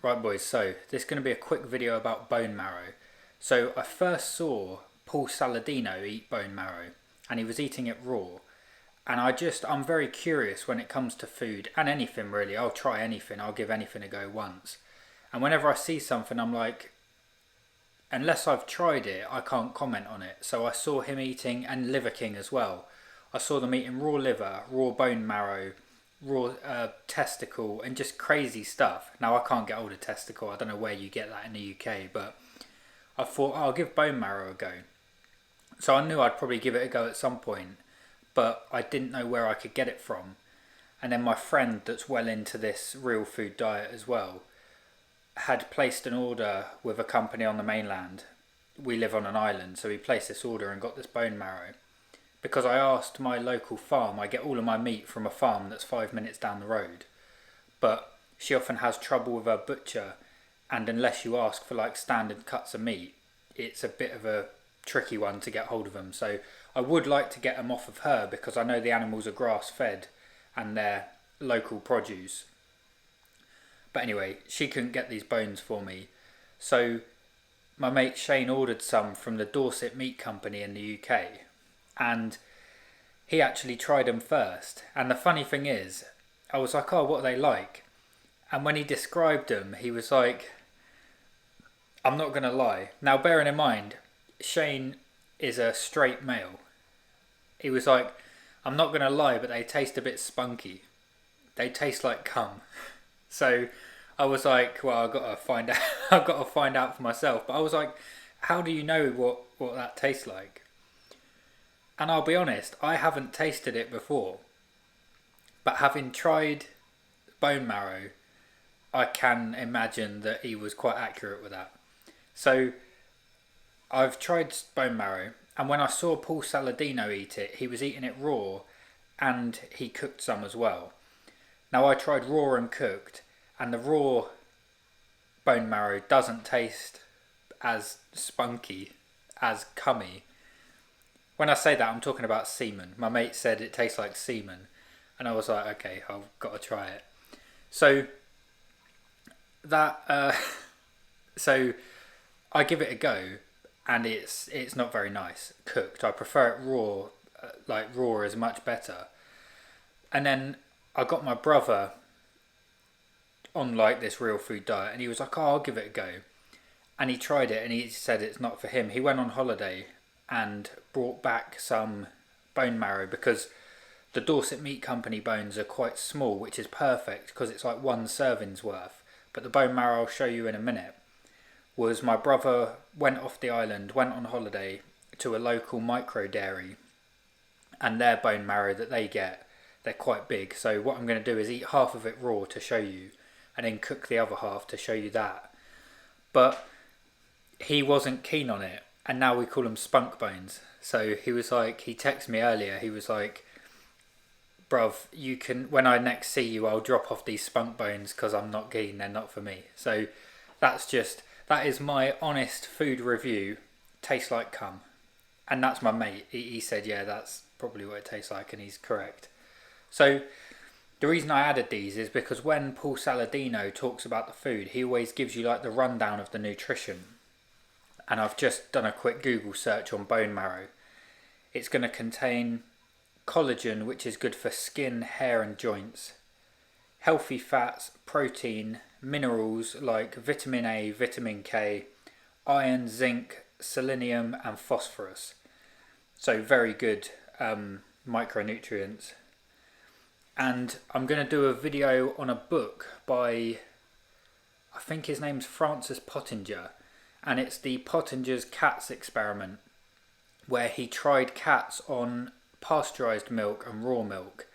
Right boys, so this is going to be a quick video about bone marrow. So I first saw Paul Saladino eat bone marrow and he was eating it raw. And I'm very curious when it comes to food and anything really. I'll try anything, I'll give anything a go once. And whenever I see something I'm like, unless I've tried it, I can't comment on it. So I saw him eating, and Liver King as well. I saw them eating raw liver, raw bone marrow, raw testicle, and just crazy stuff. Now I can't get hold of testicle, I don't know where you get that in the UK, but I thought, I'll give bone marrow a go. So I knew I'd probably give it a go at some point, but I didn't know where I could get it from. And then my friend that's well into this real food diet as well had placed an order with a company on the mainland. We live on an island, so he placed this order and got this bone marrow. Because I asked my local farm, I get all of my meat from a farm that's 5 minutes down the road. But she often has trouble with her butcher, and unless you ask for like standard cuts of meat, it's a bit of a tricky one to get hold of them. So I would like to get them off of her because I know the animals are grass fed and they're local produce. But anyway, she couldn't get these bones for me. So my mate Shane ordered some from the Dorset Meat Company in the UK. And he actually tried them first. And the funny thing is, I was like, oh, what are they like? And when he described them, he was like, I'm not going to lie. Now, bearing in mind, Shane is a straight male. He was like, I'm not going to lie, but they taste a bit spunky. They taste like cum. So I was like, well, I've got to find out. I've got to find out for myself. But I was like, how do you know what that tastes like? And I'll be honest, I haven't tasted it before. But having tried bone marrow, I can imagine that he was quite accurate with that. So I've tried bone marrow, and when I saw Paul Saladino eat it, he was eating it raw and he cooked some as well. Now I tried raw and cooked, and the raw bone marrow doesn't taste as spunky, as cummy. When I say that, I'm talking about semen. My mate said it tastes like semen, and I was like, okay, I've got to try it. So so I give it a go, and it's not very nice cooked. I prefer it raw, like raw is much better. And then I got my brother on like this real food diet, and he was like, oh, I'll give it a go. And he tried it and he said it's not for him. He went on holiday and brought back some bone marrow because the Dorset Meat Company bones are quite small, which is perfect because it's like one serving's worth. But the bone marrow I'll show you in a minute was my brother went off the island, went on holiday to a local micro dairy, and their bone marrow that they get, they're quite big. So what I'm going to do is eat half of it raw to show you, and then cook the other half to show you that. But he wasn't keen on it, and now we call them spunk bones. So he was like, he texted me earlier, he was like, bruv, you can, when I next see you, I'll drop off these spunk bones because I'm not keen, they're not for me. So that is my honest food review. Tastes like cum. And that's my mate. He said, yeah, that's probably what it tastes like, and he's correct. So the reason I added these is because when Paul Saladino talks about the food, he always gives you like the rundown of the nutrition. And I've just done a quick Google search on bone marrow. It's going to contain collagen, which is good for skin, hair and joints, healthy fats, protein, minerals like vitamin A, vitamin K, iron, zinc, selenium and phosphorus. So very good micronutrients. And I'm going to do a video on a book by, I think his name's Francis Pottinger, and it's the Pottinger's Cats Experiment, where he tried cats on pasteurised milk and raw milk,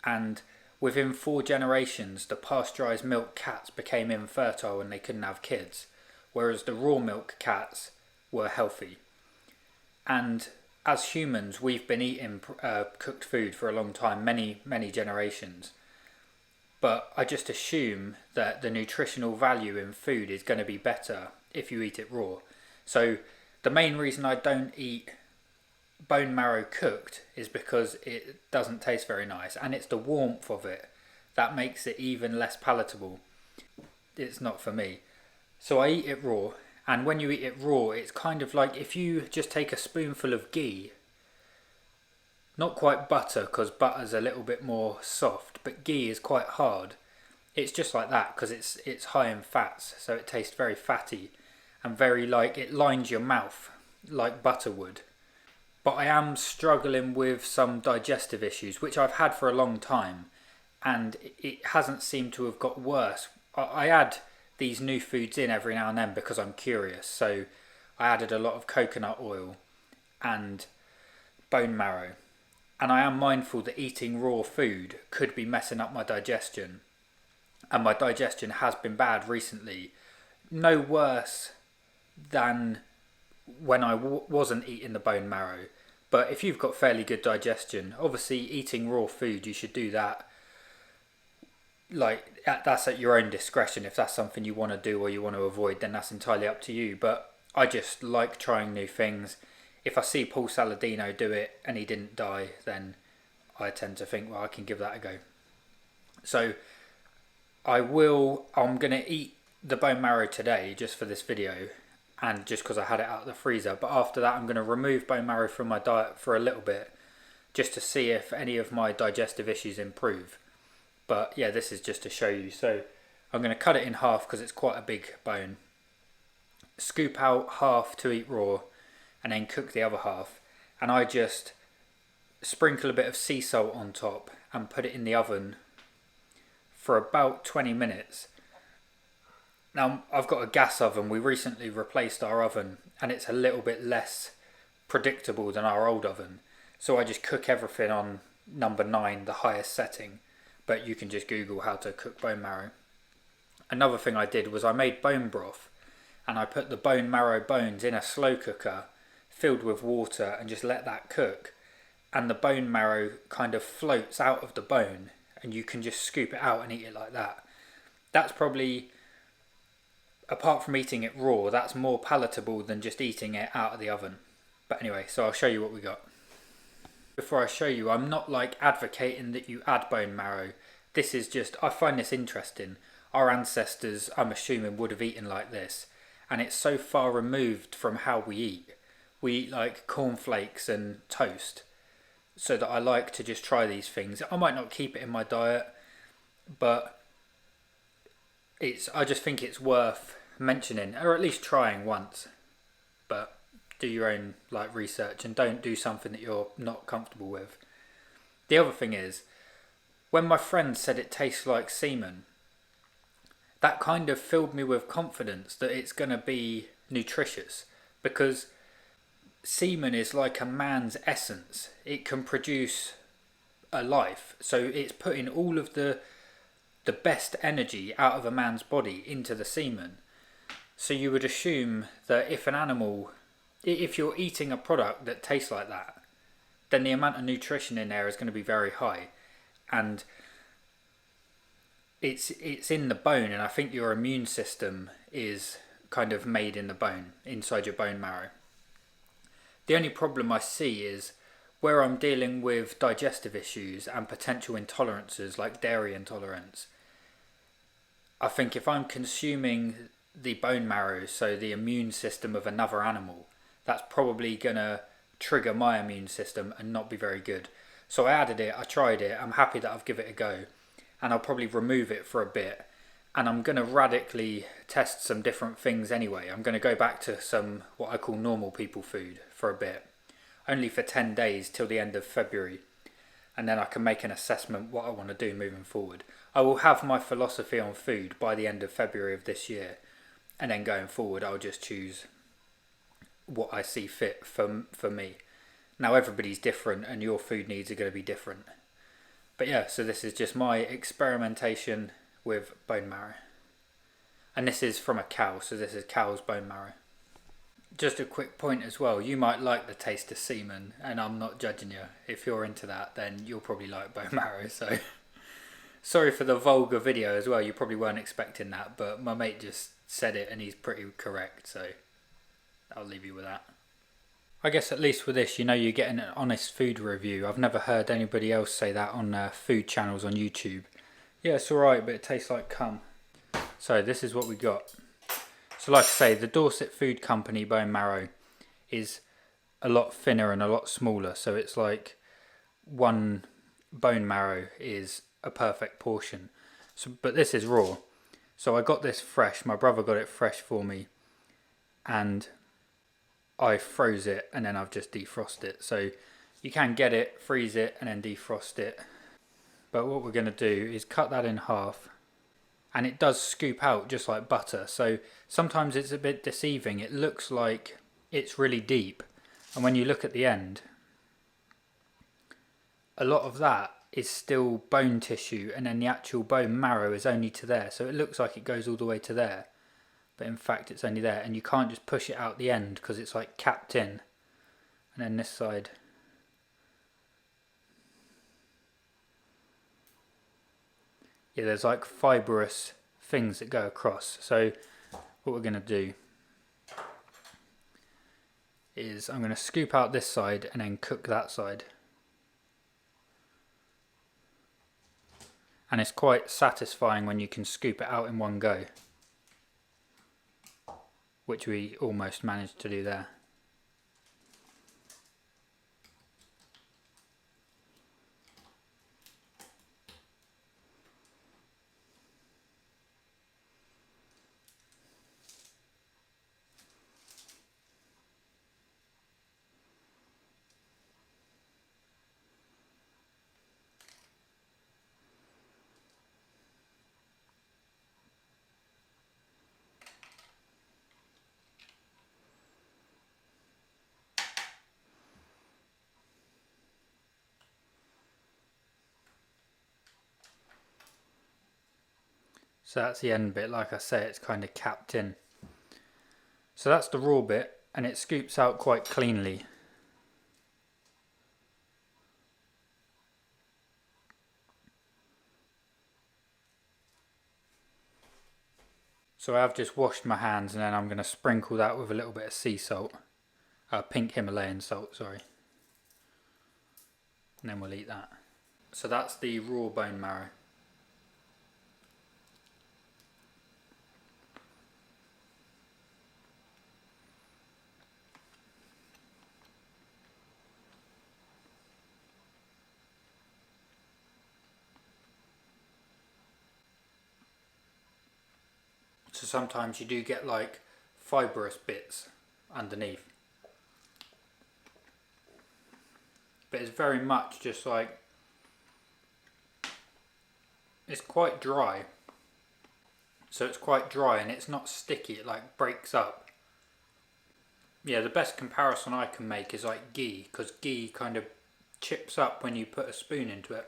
and within 4 generations the pasteurised milk cats became infertile and they couldn't have kids, whereas the raw milk cats were healthy. And as humans, we've been eating cooked food for a long time, many generations, but I just assume that the nutritional value in food is going to be better if you eat it raw. So the main reason I don't eat bone marrow cooked is because it doesn't taste very nice, and it's the warmth of it that makes it even less palatable. it's not for me. So I eat it raw, and when you eat it raw, it's kind of like if you just take a spoonful of ghee, not quite butter because butter's a little bit more soft, but ghee is quite hard. It's just like that because it's high in fats, so it tastes very fatty and very like it lines your mouth like butter would. But I am struggling with some digestive issues, which I've had for a long time, and it hasn't seemed to have got worse. I add these new foods in every now and then because I'm curious, so I added a lot of coconut oil and bone marrow. And I am mindful that eating raw food could be messing up my digestion. And my digestion has been bad recently. No worse than when I wasn't eating the bone marrow. But if you've got fairly good digestion, obviously eating raw food, you should do that. Like, that's at your own discretion. If that's something you want to do or you want to avoid, then that's entirely up to you. But I just like trying new things. If I see Paul Saladino do it and he didn't die, then I tend to think, well, I can give that a go. So I'm going to eat the bone marrow today just for this video, and just because I had it out of the freezer. But after that, I'm going to remove bone marrow from my diet for a little bit, just to see if any of my digestive issues improve. But yeah, this is just to show you. So I'm going to cut it in half because it's quite a big bone. Scoop out half to eat raw, and then cook the other half. And I just sprinkle a bit of sea salt on top and put it in the oven for about 20 minutes. Now, I've got a gas oven. We recently replaced our oven and it's a little bit less predictable than our old oven. So I just cook everything on number 9, the highest setting. But you can just Google how to cook bone marrow. Another thing I did was I made bone broth, and I put the bone marrow bones in a slow cooker filled with water and just let that cook, and the bone marrow kind of floats out of the bone and you can just scoop it out and eat it like that. That's probably, apart from eating it raw, that's more palatable than just eating it out of the oven. But anyway, so I'll show you what we got. Before I show you, I'm not like advocating that you add bone marrow. This is just, I find this interesting. Our ancestors, I'm assuming, would have eaten like this, and it's so far removed from how we eat. We eat like cornflakes and toast, so that I like to just try these things. I might not keep it in my diet, but I just think it's worth mentioning, or at least trying once. But do your own like research and don't do something that you're not comfortable with. The other thing is, when my friend said it tastes like semen, that kind of filled me with confidence that it's going to be nutritious, because semen is like a man's essence. It can produce a life. So it's putting all of the best energy out of a man's body into the semen. So you would assume that if you're eating a product that tastes like that, then the amount of nutrition in there is going to be very high. And it's in the bone, and I think your immune system is kind of made in the bone, inside your bone marrow. The only problem I see is where I'm dealing with digestive issues and potential intolerances like dairy intolerance. I think if I'm consuming the bone marrow, so the immune system of another animal, that's probably going to trigger my immune system and not be very good. So I added it, I tried it, I'm happy that I've given it a go, and I'll probably remove it for a bit. And I'm going to radically test some different things anyway. I'm going to go back to some what I call normal people food for a bit. Only for 10 days till the end of February. And then I can make an assessment what I want to do moving forward. I will have my philosophy on food by the end of February of this year. And then going forward, I'll just choose what I see fit for me. Now everybody's different and your food needs are going to be different. But yeah, so this is just my experimentation with bone marrow. And this is from a cow, so this is cow's bone marrow. Just a quick point as well, you might like the taste of semen, and I'm not judging you. If you're into that, then you'll probably like bone marrow, so sorry for the vulgar video as well, you probably weren't expecting that, but my mate just said it and he's pretty correct, so I'll leave you with that. I guess at least with this, you know you're getting an honest food review. I've never heard anybody else say that on food channels on YouTube. Yeah, it's alright, but it tastes like cum. So this is what we got. So like I say, the Dorset Food Company bone marrow is a lot thinner and a lot smaller. So it's like one bone marrow is a perfect portion. So, but this is raw. So I got this fresh. My brother got it fresh for me, and I froze it and then I've just defrosted it. So you can get it, freeze it, and then defrost it. But what we're going to do is cut that in half, and it does scoop out just like butter. So sometimes it's a bit deceiving. It looks like it's really deep, and when you look at the end, a lot of that is still bone tissue, and then the actual bone marrow is only to there. So it looks like it goes all the way to there, but in fact it's only there, and you can't just push it out the end because it's like capped in. And then this side, yeah, there's like fibrous things that go across. So what we're going to do is I'm going to scoop out this side and then cook that side. And it's quite satisfying when you can scoop it out in one go, which we almost managed to do there. So that's the end bit. Like I say, it's kind of capped in. So that's the raw bit, and it scoops out quite cleanly. So I've just washed my hands, and then I'm going to sprinkle that with a little bit of sea salt. Pink Himalayan salt, sorry. And then we'll eat that. So that's the raw bone marrow. So sometimes you do get like fibrous bits underneath. But it's very much just like, it's quite dry. So it's quite dry and it's not sticky, it like breaks up. Yeah, the best comparison I can make is like ghee, because ghee kind of chips up when you put a spoon into it.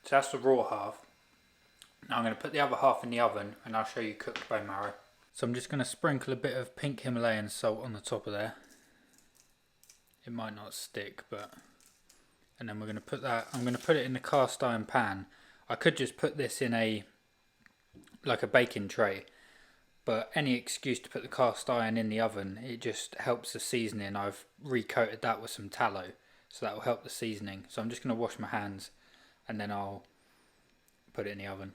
So that's the raw half. Now I'm going to put the other half in the oven and I'll show you cooked bone marrow. So I'm just going to sprinkle a bit of pink Himalayan salt on the top of there. It might not stick, but... And then we're going to put that, I'm going to put it in the cast iron pan. I could just put this in a, like a baking tray, but any excuse to put the cast iron in the oven, it just helps the seasoning. I've recoated that with some tallow, so that will help the seasoning. So I'm just going to wash my hands and then I'll put it in the oven.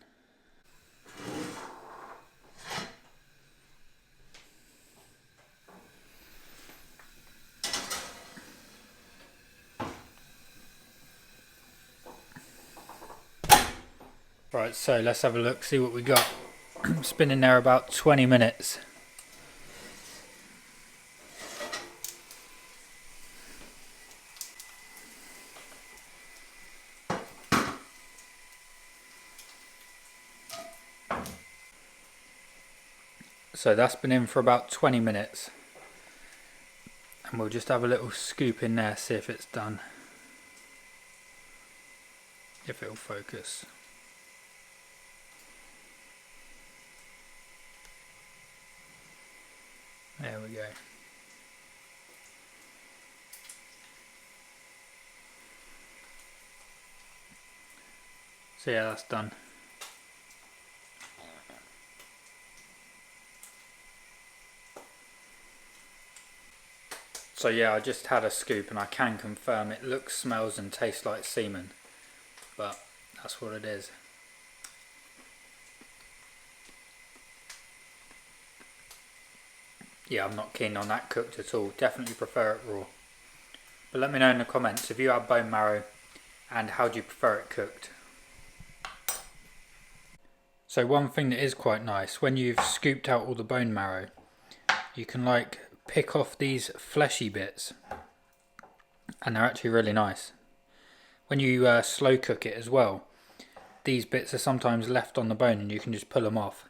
Right, so let's have a look, see what we got. It's been in there about 20 minutes. So that's been in for about 20 minutes. And we'll just have a little scoop in there, see if it's done. If it'll focus. There we go. So yeah, that's done. So yeah, I just had a scoop and I can confirm it looks, smells and tastes like semen. But that's what it is. Yeah, I'm not keen on that cooked at all. Definitely prefer it raw. But let me know in the comments if you have bone marrow and how do you prefer it cooked. So one thing that is quite nice, when you've scooped out all the bone marrow, you can like pick off these fleshy bits, and they're actually really nice. When you slow cook it as well, these bits are sometimes left on the bone and you can just pull them off